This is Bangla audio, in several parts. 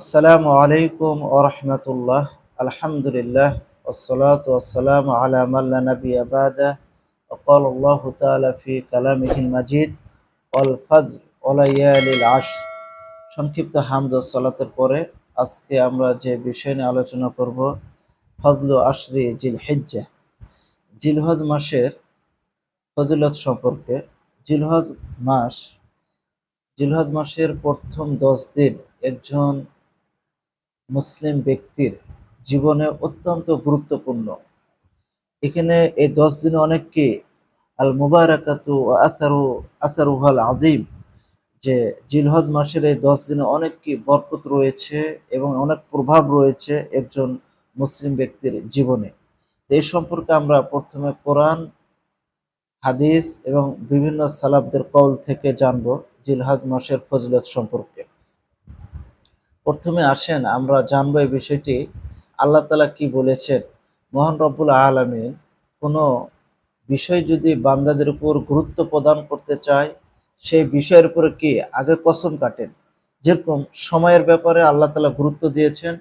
আসসালামু আলাইকুম ওয়া রাহমাতুল্লাহ। আলহামদুলিল্লাহ ওয়াসসালাতু ওয়াসসালামু আলা মান লা নাবিয়্যা বা'দা। ওয়া ক্বালা আল্লাহু তাআলা ফি কালামিহিল মাজিদ ওয়াল ফাজর ওয়া লায়ালিল আশর। সংক্ষিপ্ত হামদ ও সালাতের পরে আজকে আমরা যে বিষয় নিয়ে আলোচনা করব, ফজলু আশরি জিলহিজ্জাহ, জিলহজ মাসের ফজিলত সম্পর্কে। জিলহজ মাস জিলহজ মাসের প্রথম 10 দিন একজন মুসলিম ব্যক্তির জীবনে অত্যন্ত গুরুত্বপূর্ণ। এখানে এই 10 দিনে অনেক কি আল মুবারাকাতু ওয়া আসারুহাল আযীম, যে জিলহজ মাসের এই 10 দিনে অনেক কি বরকত রয়েছে এবং অনেক প্রভাব রয়েছে একজন মুসলিম ব্যক্তির জীবনে। এই সম্পর্কে আমরা প্রথমে কোরআন, হাদিস এবং বিভিন্ন সালাফদের কওল থেকে জানব জিলহজ মাসের ফজিলত সম্পর্কে। প্রথমে আসেন আমরা জানবো এই বিষয়টি আল্লাহ তাআলা কি বলেছেন। মহান রব্বুল আলামিন কোনো বিষয় যদি বান্দাদের উপর গুরুত্ব প্রদান করতে চায়, সেই বিষয়ের উপর কি আগে কসম কাটেন। যেরকম সময়ের ব্যাপারে আল্লাহ তাআলা গুরুত্ব দিয়েছেন,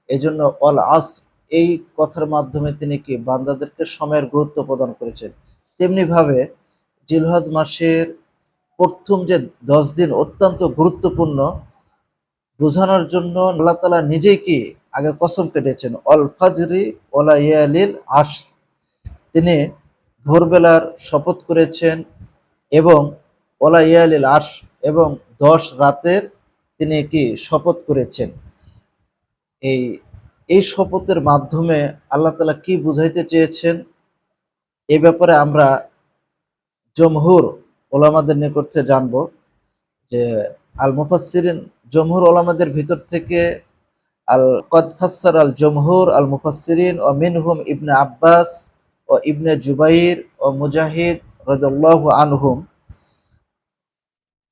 এজন্য অল আস এই কথার মাধ্যমে তিনি কি বান্দাদেরকে সময়ের গুরুত্ব প্রদান করেছেন। তেমনিভাবে জিলহজ মাসের প্রথম যে 10 দিন অত্যন্ত গুরুত্বপূর্ণ বোঝানোর জন্য আল্লাহ তাআলা নিজেই কি আগে কসম কেটেছেন, অল ফাজরি ওয়ালা ইয়ালিল আশর। তিনি ভোরবেলার শপথ করেছেন এবং ওয়ালা ইয়ালিল আশর এবং 10 রাতের তিনি কি শপথ করেছেন। এই এই শপথের মাধ্যমে আল্লাহ তাআলা কি বুঝাইতে চেয়েছেন, এ ব্যাপারে আমরা জমহুর ওলামাদের নিকট থেকে জানবো। যে আল মুফাসসিরিন, জমহুর ওলামাদের ভিতর থেকে আল কদ ফাসসার আল জমহুর আল মুফাসসিরিন ও মিনহুম ইবনে আব্বাস ও ইবনে জুবাইর ও মুজাহিদ রাদিয়াল্লাহু আনহুম,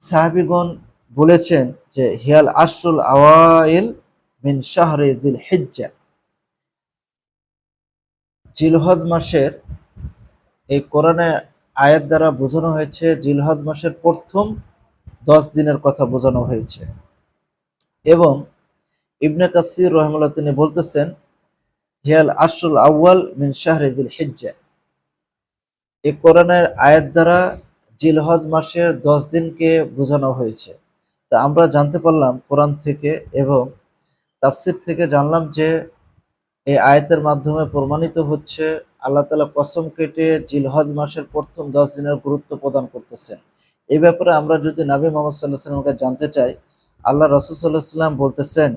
সাহাবীগণ বলেছেন যে হিয়াল আশরুল আওয়াইল মিন শাহরি যিল হিজ্জাহ। জিলহজ মাসের এই কোরআনের আয়াত দ্বারা বোঝানো হয়েছে জিলহজ মাসের প্রথম 10 দিনের কথা বোঝানো হয়েছে। এবং ইবনে কাসির রাহিমাহুল্লাহ তিনি বলতেছেন হিয়াল আশরুল আউয়াল মিন শাহরি যিল হিজ্জাহ। এই কোরআনের আয়াত দ্বারা জিলহজ মাসের 10 দিনকে বোঝানো হয়েছে। তা আমরা জানতে পারলাম কোরআন থেকে এবং তাফসীর থেকে জানলাম যে এই আয়াতের মাধ্যমে প্রমাণিত হচ্ছে আল্লাহ তাআলা কসম কেটে জিলহজ মাসের প্রথম 10 দিনের গুরুত্ব প্রদান করতেছেন। এই ব্যাপারে আমরা যদি নবী মুহাম্মদ সাল্লাল্লাহু আলাইহি ওয়াসাল্লামকে জানতে চাই, আল্লাহ রাসূল সাল্লাল্লাহু আলাইহি ওয়াসাল্লাম বলতেছেন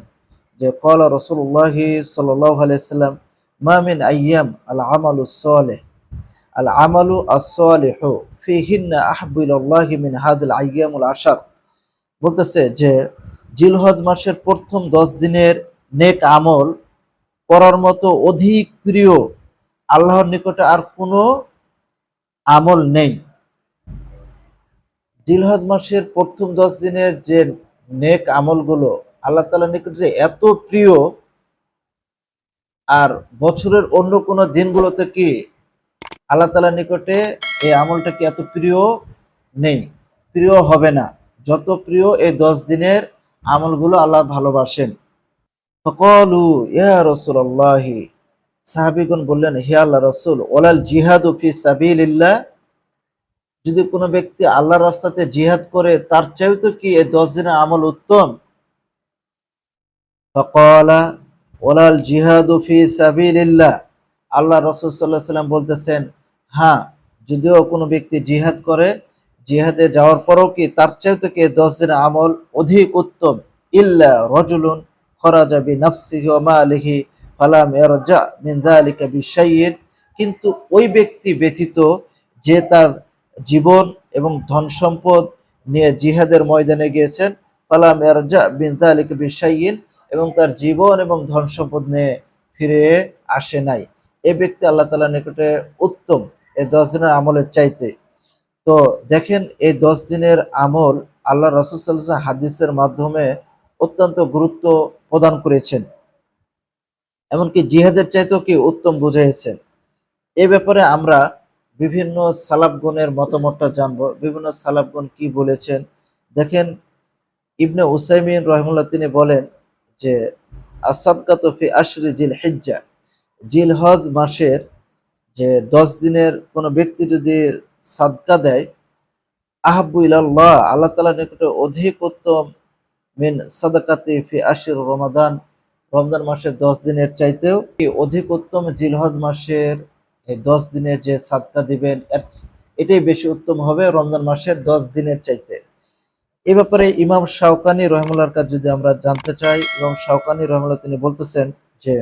যে ক্বালা রাসূলুল্লাহি সাল্লাল্লাহু আলাইহি ওয়াসাল্লাম মা মিন আইয়াম আল আমালুস সালিহ আল আমালু আস-সালিহু ফিহিন্না আহাব্বু ইলাল্লাহি মিন হাযিল আইয়ামুল আশর। বলতেছে যে জিলহজ মাসের প্রথম 10 দিনের নেক আমল করার মতো অধিক প্রিয় আল্লাহর নিকটে আর কোনো আমল নেই। জিলহজ মাসের প্রথম 10 দিনের যে নেক আমলগুলো আল্লাহ তাআলার নিকটে যে এত প্রিয়, আর বছরের অন্য কোনো দিনগুলোতে কি আল্লাহ তাআলার নিকটে এই আমলটা কি এত প্রিয় নেই, প্রিয় হবে না যত প্রিয় এই 10 দিনের আমলগুলো আল্লাহ ভালোবাসেন। ফাকালু ইয়া রাসূলুল্লাহি, সাহাবীগণ বললেন হে আল্লাহর রাসূল, ওয়ালাল জিহাদু ফি সাবিলিল্লাহ, যদি কোনো ব্যক্তি আল্লাহর রাস্তাতে জিহাদ করে তার চাইতে কি এই 10 দিনের আমল উত্তম? ফাকালা ওয়ালাল জিহাদু ফি সাবিলিল্লাহ, আল্লাহ রাসূল সাল্লাল্লাহু আলাইহি ওয়াসাল্লাম বলতেছেন হ্যাঁ, যদিও কোনো ব্যক্তি জিহাদ করে, জিহাদে যাওয়ার পরও কি তার চাইতে কি 10 দিনের আমল অধিক উত্তম। ইল্লা রাজুলুন খরাজা বিনাফসিহি ওয়া মালিহি ফালাম ইয়ারজা মিন যালিকা বিশাইইন, কিন্তু ওই ব্যক্তি ব্যতীত যে তার জীবন এবং ধন সম্পদ নিয়ে জিহাদের ময়দানে গিয়েছেন, ফালাম ইয়ারজা মিন যালিকা বিশাইইন, এবং তার জীবন এবং ধন সম্পদ নিয়ে ফিরে আসে নাই, এ ব্যক্তি আল্লাহ তাআলার নিকটে উত্তম এই 10 দিনের আমলের চাইতে। তো দেখেন এই 10 দিনের আমল আল্লাহ রাসূল সাল্লাল্লাহু আলাইহি ওয়াসাল্লাম হাদিসের মাধ্যমে অত্যন্ত গুরুত্ব প্রদান করেছেন, এমনকি জিহাদের চাইতেও কি উত্তম বুঝাইছেন। এ ব্যাপারে আমরা বিভিন্ন সালাফগণের মতামতটা জানবো, বিভিন্ন সালাফগণ কি বলেছেন। দেখেন ইবনে উসাইমিন রাহিমাহুল্লাহ তিনি বলেন যে আসাদকাতু ফি আশরি জিল হিজ্জা, জিলহজ মাসের যে 10 দিনের কোনো ব্যক্তি যদি সাদকা দেয়, আহাব্বু ইলাল্লাহ, আল্লাহ তাআলার নিকটে অধিক উত্তম, মিন সাদাকাতি ফি আশির রমাদান, রমজান মাসের 10 দিনের চাইতেও কি অধিক উত্তম জিলহজ মাসের এই 10 দিনের যে সাদকা দিবেন এটাই বেশি উত্তম হবে রমজান মাসের 10 দিনের চাইতে। এ ব্যাপারে ইমাম শাওকানি রহিমাহুল্লাহর কাছে যদি আমরা জানতে চাই, ইমাম শাওকানি রহিমাহুল্লাহ তিনি বলতেছেন যে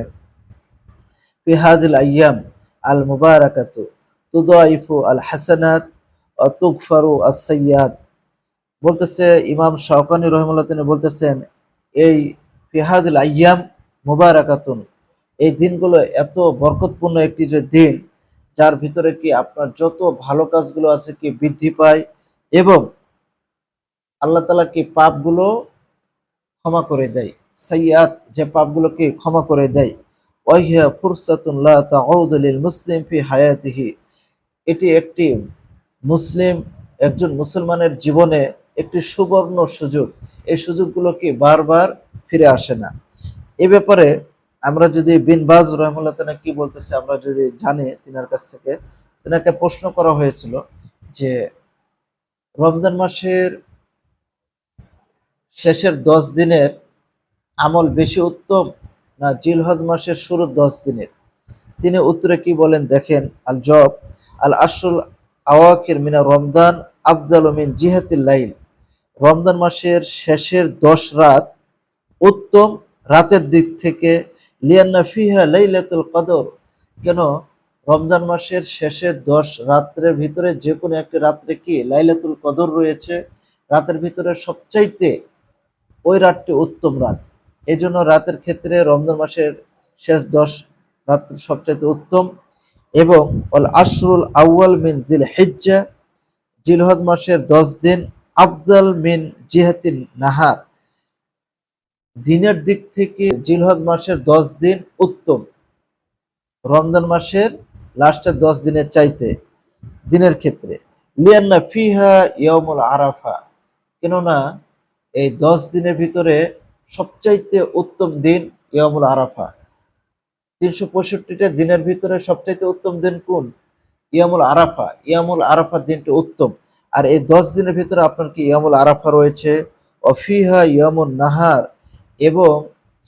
ফি হাযিল আইয়াম আল মুবারাকাতু তুদাইফু আল হাসানাত ওয়া তুগফারু আস সাইয়্যাত। বলতেছে ইমাম শাওকানি রহিমাহুল্লাহ তিনি বলতেছেন এই ফি হাযিল আইয়াম মুবারাকাতুন, এই দিনগুলো এত বরকতপূর্ণ একটি যে দিন, যার ভিতরে কি আপনার যত ভালো কাজগুলো আছে কি বৃদ্ধি পায় এবং আল্লাহ তাআলা কি পাপগুলো ক্ষমা করে দেয়, সাইয়্যাত যে পাপগুলোকে ক্ষমা করে দেয়। ওয়াহিয়া ফুরসাতুন লা তাউদু লিল মুসলিম ফি হায়াতিহি, এটি একটি মুসলিম, একজন মুসলমানের জীবনে একটি সুবর্ণ সুযোগ। এই সুযোগগুলো কি বারবার ফিরে আসে না। এ ব্যাপারে আমরা যদি বিন বাজ রহমাহুল্লাহ তাআলা কি বলতেছে আমরা যদি জানি, তিনার কাছ থেকে তিনাকে প্রশ্ন করা হয়েছিল যে রমজান মাসের শেষের 10 দিনের আমল বেশি উত্তম না জিলহজ মাসের শুরুর 10 দিনের? তিনি উত্তরে কি বলেন দেখেন, আল জব আল আশরুল আওয়াকির মিনা রমদান আফদালু মিন জিহাতিল লাইল, রমজান মাসের শেষের 10 রাত উত্তম রাতের দিক থেকে, লিয়ান্না ফিহা লাইলাতুল কদর, কেন রমজান মাসের শেষের 10 রাত্রের ভিতরে যে কোনো একটি রাত্রে কি লাইলাতুল কদর রয়েছে, রাতের ভিতরে সবচাইতে ওই রাতটি উত্তম রাত। এই জন্য রাতের ক্ষেত্রে রমজান মাসের শেষ 10 রাত্র সবচাইতে উত্তম। এবং অল আশরুল আউয়াল মিন জিল হিজ্জা, জিলহজ মাসের 10 দিন আফদাল মিন জিহাতিন নাহার, দিনের দিক থেকে জিলহজ মাসের 10 দিন উত্তম রমজান মাসের লাস্টের 10 দিনের চাইতে দিনের ক্ষেত্রে। লিয়ান্না ফিহা ইয়াউমুল আরাফা, কেননা এই 10 দিনের ভিতরে সবচাইতে উত্তম দিন ইয়াউমুল আরাফা। 365টা দিনের ভিতরে সবচাইতে উত্তম দিন কোন? ইয়ামুল আরাফা। ইয়ামুল আরাফার দিনটি উত্তম। আর এই 10 দিনের ভিতরে আপনার কি ইয়ামুল আরাফা রয়েছে, অফিহা ইয়ামুন নাহার, এবং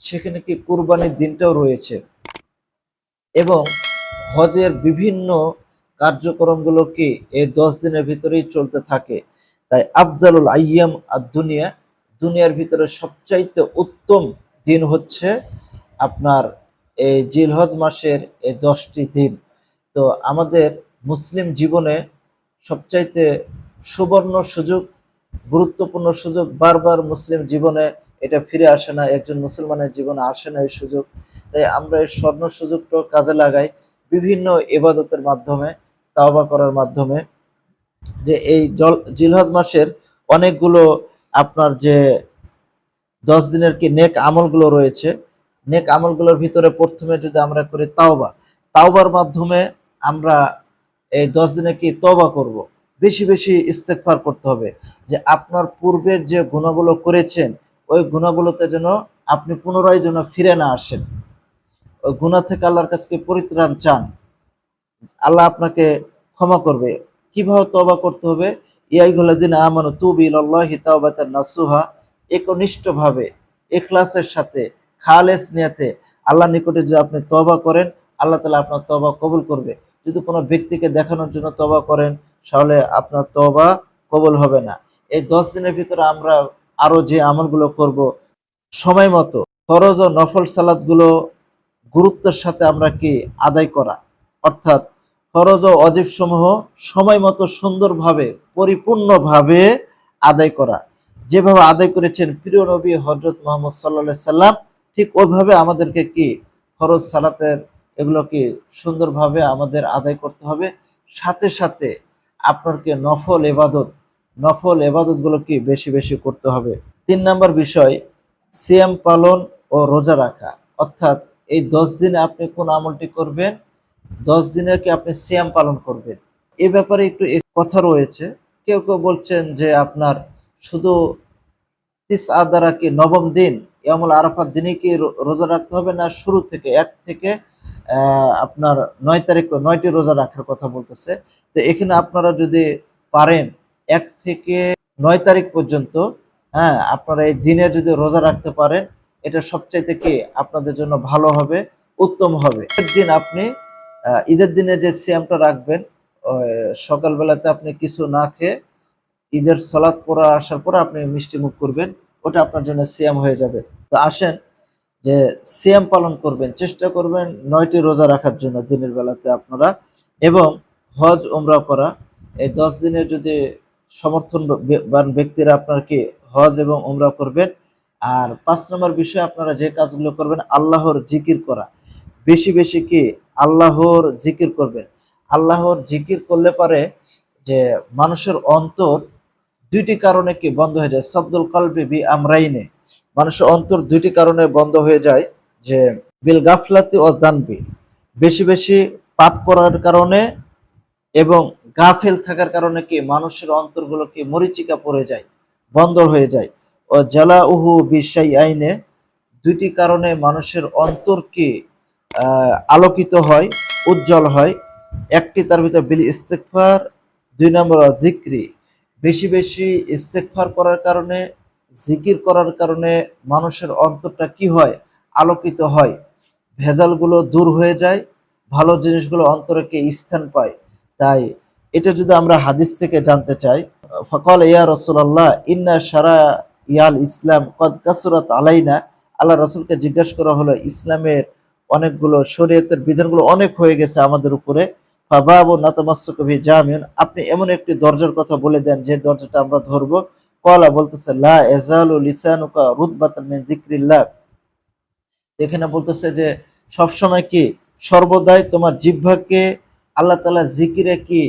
সেখানে কি কুরবানির দিনটাও রয়েছে, এবং হজের বিভিন্ন কার্যক্রমগুলো কি এই 10 দিনের ভিতরেই চলতে থাকে। তাই আফজালুল আইয়াম আর দুনিয়া, দুনিয়ার ভিতরে সবচাইতে উত্তম দিন হচ্ছে আপনার এই জিলহজ মাসের এই 10টি দিন। তো আমাদের মুসলিম জীবনে সবচাইতে সুবর্ণ সুযোগ, গুরুত্বপূর্ণ সুযোগ, বারবার মুসলিম জীবনে এটা ফিরে আসে না, একজন মুসলমানের জীবনে আসে না এই সুযোগ। তাই আমরা এই স্বর্ণ সুযোগটা কাজে লাগাই বিভিন্ন ইবাদতের মাধ্যমে, তাওবা করার মাধ্যমে। যে এই জিলহজ মাসের অনেকগুলো আপনার যে 10 দিনের কি নেক আমলগুলো রয়েছে, নেক আমলগুলোর ভিতরে প্রথমে যদি আমরা করি তাওবা, তাওবার মাধ্যমে আমরা এই 10 দিনে কি তওবা করব, বেশি বেশি ইস্তেগফার করতে হবে, যে আপনার পূর্বের যে গুনাহগুলো করেছেন ওই গুনাহগুলোতে যেন আপনি পুনরায় যেন ফিরে না আসেন, ওই গুনাহ থেকে আল্লাহর কাছে পরিত্রাণ চান, আল্লাহ আপনাকে ক্ষমা করবে। কিভাবে তওবা করতে হবে? ইয়া আইয়ুহাল্লাযীনা আমানু তুবু ইলাল্লাহি তাওবাতান নাসুহা, একনিষ্ঠভাবে ইখলাসের সাথে খালেস নিয়তে আল্লাহর নিকটে যদি আপনি তওবা করেন, আল্লাহ তাআলা আপনার তওবা কবুল করবে। যদি কোনো ব্যক্তিকে দেখানোর জন্য তওবা করেন তাহলে আপনার তওবা কবুল হবে না। এই 10 দিনের ভিতরে আমরা আরো যে আমলগুলো করব, সময় মতো ফরজ ও নফল সালাতগুলো গুরুত্বের সাথে আমরা কি আদায় করা, অর্থাৎ ফরজ ও ওয়াজিব সমূহ সময় মতো সুন্দরভাবে পরিপূর্ণভাবে আদায় করা। যেভাবে আদায় করেছেন প্রিয় নবী হযরত মুহাম্মদ সাল্লাল্লাহু আলাইহি সাল্লাম, ঠিক ওইভাবে আমাদেরকে কি ফরজ সালাতের এগুলো কি সুন্দরভাবে আমাদের আদায় করতে হবে। সাথে সাথে আপনার কি নফল ইবাদতগুলো কি বেশি বেশি করতে হবে। 3 নাম্বার বিষয় সিয়াম পালন ও রোজা রাখা, অর্থাৎ এই 10 দিনে আপনি কোন আমলটি করবেন, 10 দিনে কি আপনি সিয়াম পালন করবেন। এ ব্যাপারে একটু কথা রয়েছে। কেউ কেউ বলছেন যে আপনার শুধু তিসআ দ্বারা কি নবম দিন ইয়ামুল আরাফার দিনে কি রোজা রাখতে হবে, না শুরু থেকে 1 থেকে আপনার 9 তারিখ 9টি রোজা রাখার কথা বলতেছে। তো এখানে আপনারা যদি পারেন 1 থেকে 9 তারিখ পর্যন্ত, হ্যাঁ, আপনারা এই দিনে যদি রোজা রাখতে পারেন, এটা সবচাইতে কি আপনাদের জন্য ভালো হবে, উত্তম হবে। ঈদের দিন আপনি ঈদের দিনে যে সিয়ামটা রাখবেন, সকালবেলাতে আপনি কিছু না খেয়ে ঈদের সালাত পড়া আসার পর আপনি মিষ্টি মুখ করবেন, ওটা আপনার জন্য সিয়াম হয়ে যাবে। তো আসেন যে সিয়াম পালন করবেন, চেষ্টা করবেন 9টি রোজা রাখার জন্য দিনের বেলাতে আপনারা, এবং হজ উমরা করা এই 10 দিনের যদি সমর্থনবান ব্যক্তিরা আপনার কি হজ এবং উমরা করবেন। আর 5 নম্বর বিষয়, আপনারা যে কাজগুলো করবেন আল্লাহর জিকির করা, বেশি বেশি কি আল্লাহর জিকির করবেন। আল্লাহর জিকির করলে পারে যে মানুষের অন্তর 2টি কারণে কি বন্ধ হয়ে যায়। সদ্দুল কলবি বি আমরাইনে, মানুষের অন্তর 2টি কারণে বন্ধ হয়ে যায়, যে বিল গাফলাতি ও দানবি, বেশি বেশি পাপ করার কারণে এবং গাফেল থাকার কারণে কি মানুষের অন্তরগুলো কি মরিচিকা পড়ে যায়, বন্ধ হয়ে যায়। ও জালা উহু বিশাই আইনে, 2টি কারণে মানুষের অন্তর কি আলোকিত হয়, উজ্জ্বল হয়। একটি তার ভিতর বিল ইস্তেগফার, 2 নম্বর জিক্রি, বেশি বেশি ইস্তেগফার করার কারণে, জিকির করার কারণে মানুষের অন্তরটা কি হয়, আলোকিত হয়, ভেজালগুলো দূর হয়ে যায়, ভালো জিনিসগুলো অন্তরে কি স্থান পায়। তাই এটা যদি আমরা হাদিস থেকে জানতে চাই, ফাকাল ইয়া রাসূলুল্লাহ ইন্না শারা ইয়াল ইসলাম কদ কাসুরাত আলাইনা, আল্লাহ রাসূলকে জিজ্ঞাসা করা হলো ইসলামের অনেকগুলো শরীয়তের বিধানগুলো অনেক হয়ে গেছে আমাদের উপরে, ফাবাবু নাতামাসসাকু বি জামিন, আপনি এমন একটি দরজার কথা বলে দেন যে দরজাটা আমরা ধরবো। কলা বলতেছে লা ইয়াজালু লিসানুকা রুতবাতান মিন যিকরিল্লাহ, এখানে বলতেছে যে সবসময় কি সর্বদাই তোমার জিহ্বাকে আল্লাহ তাআলার জিকিরে কি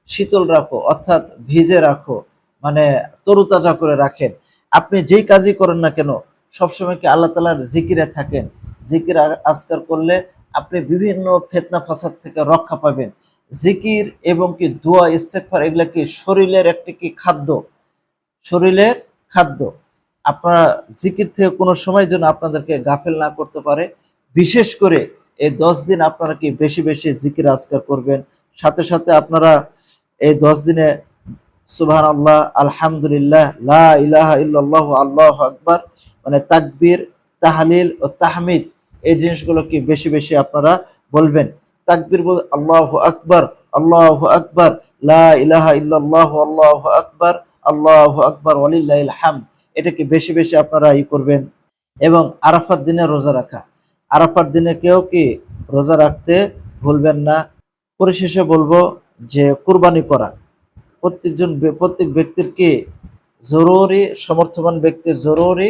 শীতল রাখো, অর্থাৎ ভিজে রাখো, মানে তরুতাজা করে রাখেন। আপনি যেই কাজই করেন না কেন সবসময় কি আল্লাহ তাআলার জিকিরে থাকেন। জিকির আজকার করলে আপনি বিভিন্ন ফিতনা ফাসাদ থেকে রক্ষা পাবেন। জিকির এবং কি দোয়া ইস্তেগফার এগুলা কি শরীরের একটি কি খাদ্য, শরীরের খাদ্য। আপনারা জিকির থেকে কোনো সময় যেন আপনাদেরকে গাফেল না করতে পারে। বিশেষ করে এই 10 দিন আপনারা কি বেশি বেশি জিকির আজকার করবেন। সাথে সাথে আপনারা এই 10 দিনে সুবহানাল্লাহ, আলহামদুলিল্লাহ, লা ইলাহা ইল্লাল্লাহু, আল্লাহু আকবার, মানে তাকবীর, তাহলিল ও তাহমিদ, এই জিনিসগুলো কি বেশি বেশি আপনারা বলবেন। তাকবীর বল আল্লাহু আকবার, আল্লাহু আকবার, লা ইলাহা ইল্লাল্লাহু, আল্লাহু আকবার, আল্লাহু আকবার ওয়ালিল্লাহিল হামদ, এটা কি বেশি বেশি আপনারা করবেন। এবং আরাফার দিনে রোজা রাখা, আরাফার দিনে কেউ কি রোজা রাখতে ভুলবেন না। পরিশেষে বলবো যে কুরবানি করা প্রত্যেক ব্যক্তির কি জরুরি, সমর্থবান ব্যক্তির জরুরি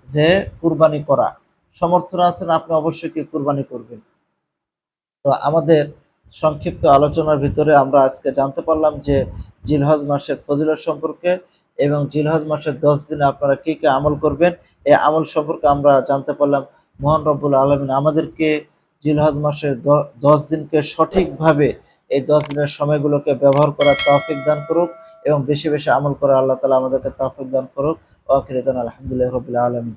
যে কুরবানি করা। সমর্থন আছেন আপনি অবশ্যই কি কুরবানি করবেন। তো আমাদের সংক্ষিপ্ত আলোচনার ভিতরে আমরা আজকে জানতে পারলাম যে জিলহজ মাসের ফজিলত সম্পর্কে, এবং জিলহজ মাসের 10 দিনে আপনারা কি কি আমল করবেন এই আমল সম্পর্কে আমরা জানতে পারলাম। মহান রব্বুল আলামিন আমাদেরকে জিলহজ মাসের 10 দিনকে সঠিকভাবে এই 10 দিনের সময়গুলোকে ব্যবহার করার তৌফিক দান করুক, এবং বেশি বেশি আমল করার আল্লাহ তাআলা আমাদেরকে তৌফিক দান করুক। ওয়া আখিরু দাওয়ানা আলহামদুলিল্লাহি রাব্বিল আলামিন।